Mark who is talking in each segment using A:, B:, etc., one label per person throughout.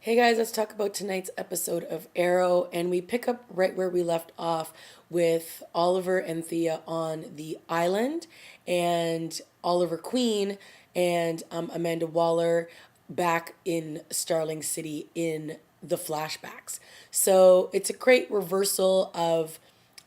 A: Hey guys, let's talk about tonight's episode of Arrow, and we pick up right where we left off with Oliver and Thea on the island, and Oliver Queen and Amanda Waller back in Starling City in the flashbacks. So it's a great reversal of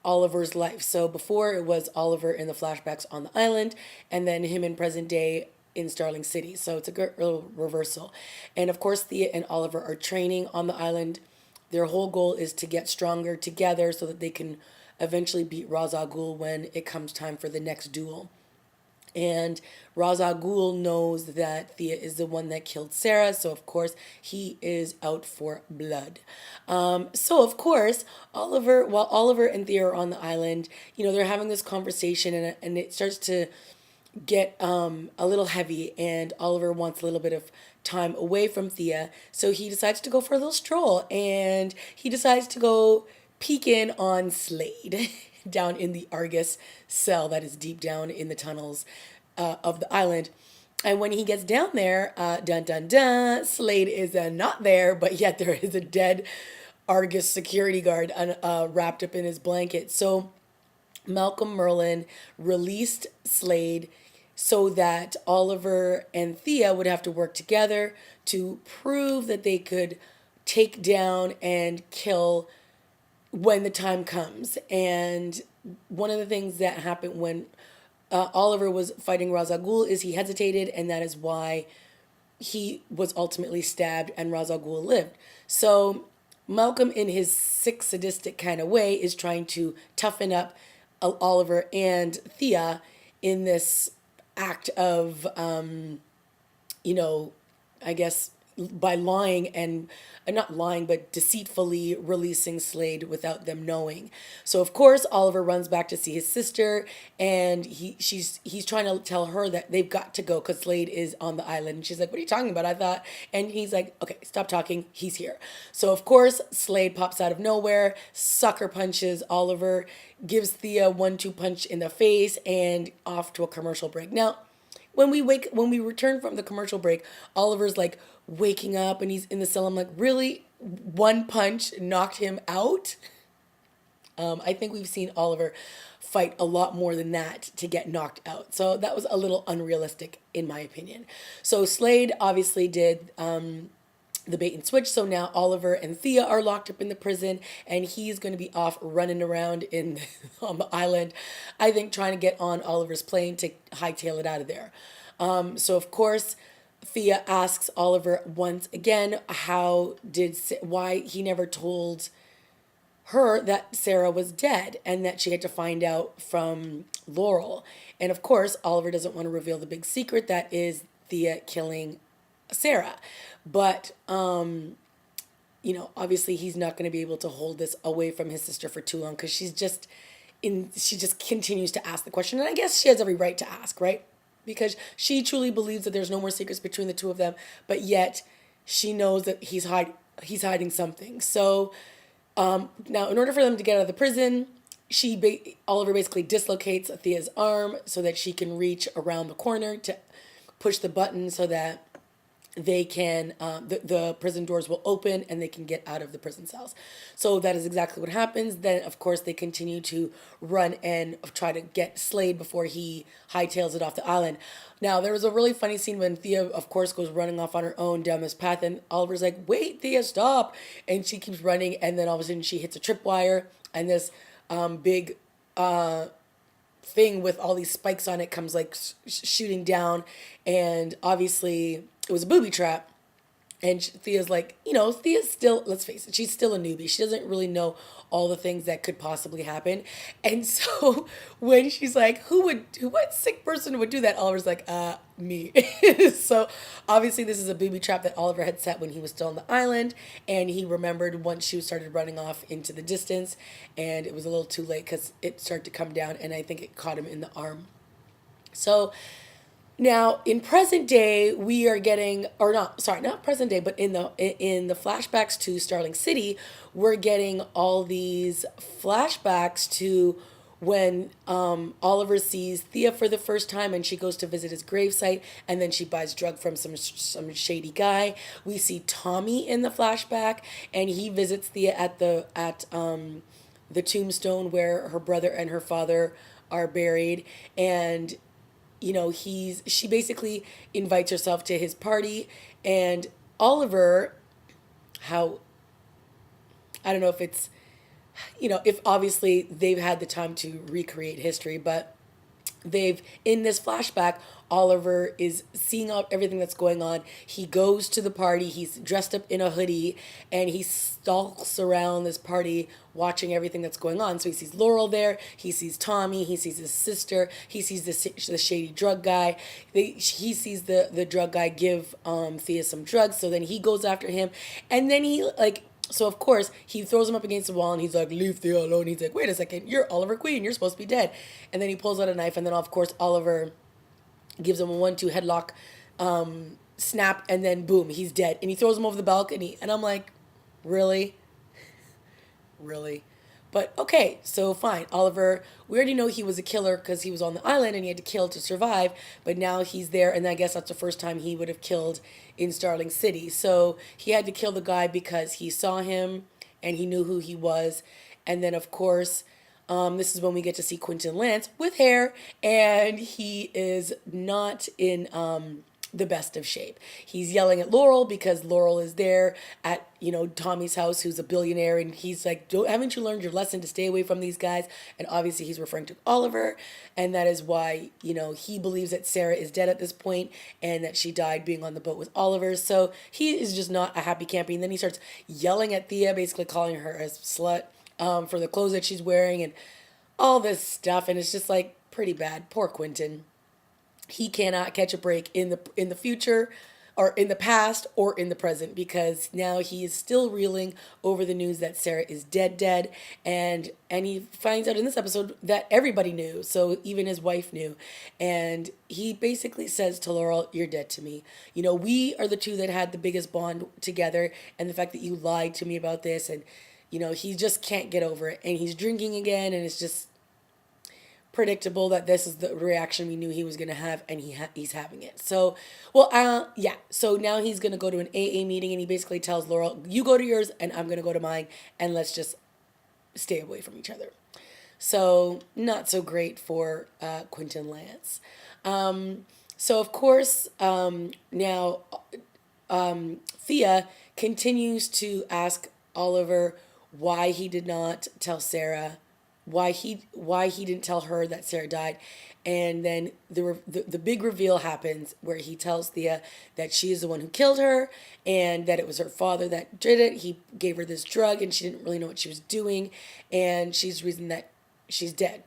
A: Oliver's life. So before it was Oliver in the flashbacks on the island, and then him in present day in Starling City. So it's a good little reversal. And of course, Thea and Oliver are training on the island. Their whole goal is to get stronger together so that they can eventually beat Ra's al Ghul when it comes time for the next duel. And Ra's al Ghul knows that Thea is the one that killed Sara, so of course he is out for blood. So of course, while Oliver and Thea are on the island, they're having this conversation, and it starts to get a little heavy, and Oliver wants a little bit of time away from Thea, so he decides to go for a little stroll, and he decides to go peek in on Slade down in the Argus cell that is deep down in the tunnels of the island. And when he gets down there, dun dun dun, Slade is not there, but yet there is a dead Argus security guard wrapped up in his blanket. So Malcolm Merlin released Slade so that Oliver and Thea would have to work together to prove that they could take down and kill when the time comes. And one of the things that happened when Oliver was fighting Ra's al Ghul is he hesitated, and that is why he was ultimately stabbed and Ra's al Ghul lived. So Malcolm, in his sick, sadistic kind of way, is trying to toughen up Oliver and Thea in this act of, I guess by lying and not lying, but deceitfully releasing Slade without them knowing. So of course Oliver runs back to see his sister, and he's trying to tell her that they've got to go because Slade is on the island. And she's like, "What are you talking about? I thought," and he's like, "Okay, stop talking. He's here." So of course Slade pops out of nowhere, sucker punches Oliver, gives Thea 1-2 punch in the face, and off to a commercial break. Now, when we return from the commercial break, Oliver's like waking up and he's in the cell. I'm like, really? One punch knocked him out? I think we've seen Oliver fight a lot more than that to get knocked out. So that was a little unrealistic in my opinion. So Slade obviously did the bait and switch. So now Oliver and Thea are locked up in the prison, and he's going to be off running around on the island, I think, trying to get on Oliver's plane to hightail it out of there. So of course, Thea asks Oliver once again why he never told her that Sara was dead and that she had to find out from Laurel. And of course, Oliver doesn't want to reveal the big secret that is Thea killing Sara. But obviously he's not going to be able to hold this away from his sister for too long, because she just continues to ask the question, and I guess she has every right to ask, right? Because she truly believes that there's no more secrets between the two of them, but yet she knows that he's hiding something. So now, in order for them to get out of the prison, Oliver basically dislocates Thea's arm so that she can reach around the corner to push the button so that they can the prison doors will open and they can get out of the prison cells. So that is exactly what happens. Then of course they continue to run and try to get Slade before he hightails it off the island. Now there was a really funny scene when Thea of course goes running off on her own down this path, and Oliver's like, "Wait, Thea, stop," and she keeps running, and then all of a sudden she hits a tripwire, and this big thing with all these spikes on it comes like shooting down, and obviously it was a booby trap. And Thea's like, Thea's still, let's face it, she's still a newbie. She doesn't really know all the things that could possibly happen. And so when she's like, what sick person would do that? Oliver's like, me. So obviously this is a booby trap that Oliver had set when he was still on the island. And he remembered once she started running off into the distance, and it was a little too late because it started to come down, and I think it caught him in the arm. So now, in present day, we are getting, or not, sorry, not present day, but in the flashbacks to Starling City, we're getting all these flashbacks to when Oliver sees Thea for the first time and she goes to visit his gravesite, and then she buys drug from some shady guy. We see Tommy in the flashback, and he visits Thea at the tombstone where her brother and her father are buried, and she basically invites herself to his party, and Oliver, how, I don't know if it's, if obviously they've had the time to recreate history, but they've, in this flashback, Oliver is seeing everything that's going on. He goes to the party, he's dressed up in a hoodie, and he stalks around this party watching everything that's going on. So he sees Laurel there, he sees Tommy, he sees his sister, he sees the shady drug guy. He sees the drug guy give Thea some drugs, so then he goes after him, and then so of course he throws him up against the wall and he's like, "Leave Thea alone." He's like, "Wait a second, you're Oliver Queen. You're supposed to be dead." And then he pulls out a knife, and then of course Oliver gives him a 1-2 headlock, snap, and then boom, he's dead. And he throws him over the balcony, and I'm like, really, really. But okay, so fine. Oliver, we already know he was a killer because he was on the island and he had to kill to survive. But now he's there, and I guess that's the first time he would have killed in Starling City. So he had to kill the guy because he saw him and he knew who he was. And then, of course, this is when we get to see Quentin Lance with hair, and he is not in the best of shape. He's yelling at Laurel because Laurel is there at, Tommy's house, who's a billionaire, and he's like, haven't you learned your lesson to stay away from these guys? And obviously he's referring to Oliver, and that is why, he believes that Sara is dead at this point and that she died being on the boat with Oliver. So he is just not a happy campy. And then he starts yelling at Thea, basically calling her a slut for the clothes that she's wearing and all this stuff, and it's just like pretty bad. Poor Quentin. He cannot catch a break in the future, or in the past, or in the present, because now he is still reeling over the news that Sara is dead, and he finds out in this episode that everybody knew, so even his wife knew, and he basically says to Laurel, "You're dead to me. We are the two that had the biggest bond together, and the fact that you lied to me about this," and he just can't get over it, and he's drinking again, and it's just predictable that this is the reaction we knew he was going to have, and he's having it. So, yeah. So now he's going to go to an AA meeting, and he basically tells Laurel, "You go to yours, and I'm going to go to mine, and let's just stay away from each other." So not so great for Quentin Lance. So of course, now Thea continues to ask Oliver why he did not tell Sara, why he didn't tell her that Sara died, and then the big reveal happens where he tells Thea that she is the one who killed her and that it was her father that did it. He gave her this drug and she didn't really know what she was doing, and she's the reason that she's dead.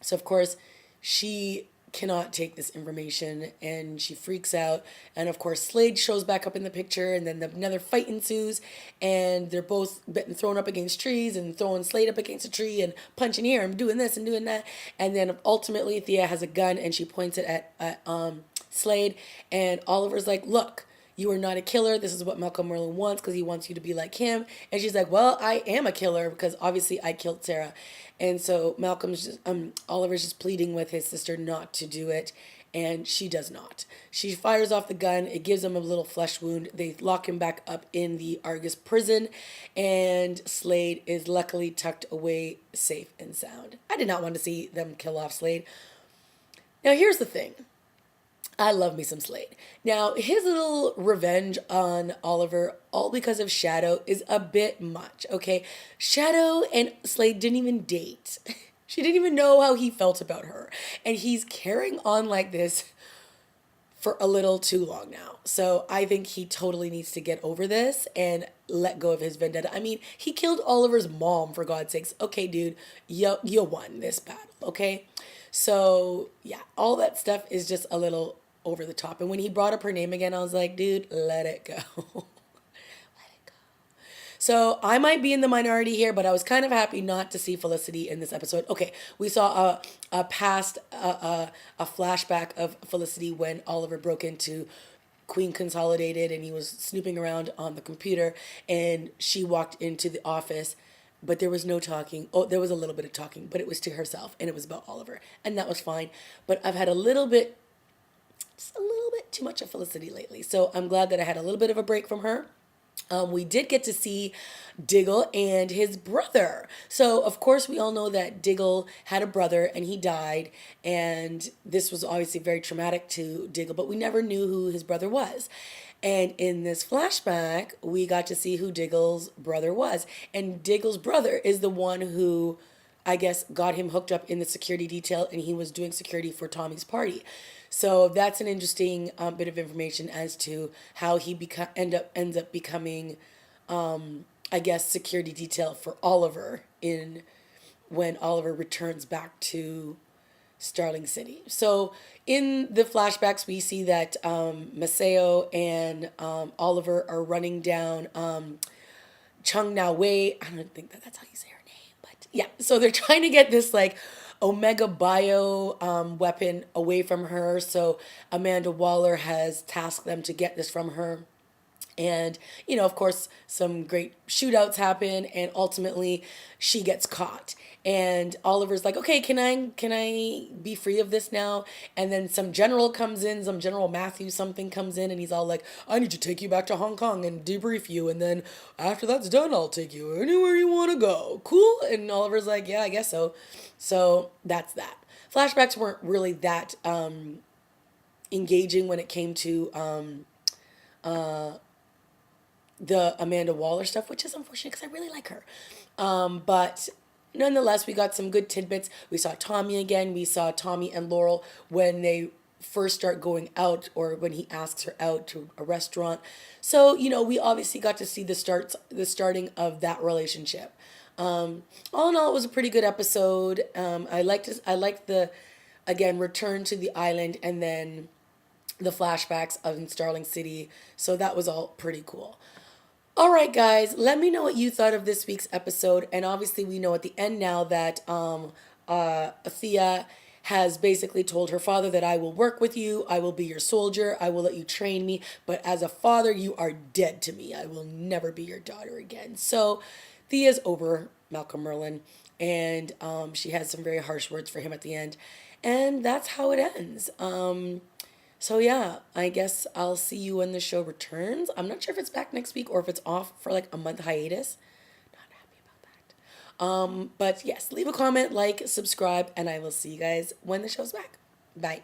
A: So of course she cannot take this information and she freaks out, and of course Slade shows back up in the picture, and then another fight ensues, and they're both getting thrown up against trees and throwing Slade up against a tree and punching here and doing this and doing that, and then ultimately Thea has a gun and she points it at Slade, and Oliver's like, "Look, you are not a killer. This is what Malcolm Merlin wants because he wants you to be like him." And she's like, "Well, I am a killer because obviously I killed Sara." And so Oliver's just pleading with his sister not to do it, and she does not. She fires off the gun. It gives him a little flesh wound. They lock him back up in the Argus prison, and Slade is luckily tucked away safe and sound. I did not want to see them kill off Slade. Now here's the thing. I love me some Slade. Now, his little revenge on Oliver, all because of Shadow, is a bit much, okay? Shadow and Slade didn't even date. She didn't even know how he felt about her. And he's carrying on like this for a little too long now. So I think he totally needs to get over this and let go of his vendetta. I mean, he killed Oliver's mom, for God's sakes. Okay, dude, you won this battle, okay? So, yeah, all that stuff is just a little over the top. And when he brought up her name again, I was like, dude, let it go. Let it go. So I might be in the minority here, but I was kind of happy not to see Felicity in this episode. Okay, we saw a flashback of Felicity when Oliver broke into Queen Consolidated and he was snooping around on the computer, and she walked into the office but there was no talking. Oh, there was a little bit of talking, but it was to herself and it was about Oliver, and that was fine. But I've had a little bit, just a little bit too much of Felicity lately. So I'm glad that I had a little bit of a break from her. We did get to see Diggle and his brother. So, of course, we all know that Diggle had a brother and he died. And this was obviously very traumatic to Diggle, but we never knew who his brother was. And in this flashback, we got to see who Diggle's brother was. And Diggle's brother is the one who, I guess, got him hooked up in the security detail, and he was doing security for Tommy's party. So that's an interesting bit of information as to how he ends up becoming, I guess, security detail for Oliver in when Oliver returns back to Starling City. So in the flashbacks, we see that Maseo and Oliver are running down Chung Na Wei. I don't think that's how you say her name, but yeah. So they're trying to get this like Omega Bio weapon away from her. So Amanda Waller has tasked them to get this from her. And, you know, of course, some great shootouts happen, and ultimately she gets caught. And Oliver's like, okay, can I be free of this now? And then some general comes in, some General Matthew something comes in, and he's all like, I need to take you back to Hong Kong and debrief you. And then after that's done, I'll take you anywhere you want to go. Cool? And Oliver's like, yeah, I guess so. So that's that. Flashbacks weren't really that engaging when it came to the Amanda Waller stuff, which is unfortunate because I really like her. But nonetheless, we got some good tidbits. We saw Tommy again. We saw Tommy and Laurel when they first start going out, or when he asks her out to a restaurant. So, you know, we obviously got to see the starting of that relationship. All in all, it was a pretty good episode. I liked the, again, return to the island, and then the flashbacks of in Starling City. So that was all pretty cool. All right, guys, let me know what you thought of this week's episode. And obviously, we know at the end now that Thea has basically told her father that I will work with you, I will be your soldier, I will let you train me, but as a father, you are dead to me. I will never be your daughter again. So Thea's over Malcolm Merlin, and she has some very harsh words for him at the end. And that's how it ends. So yeah, I guess I'll see you when the show returns. I'm not sure if it's back next week or if it's off for like a month hiatus. Not happy about that. But yes, leave a comment, like, subscribe, and I will see you guys when the show's back. Bye.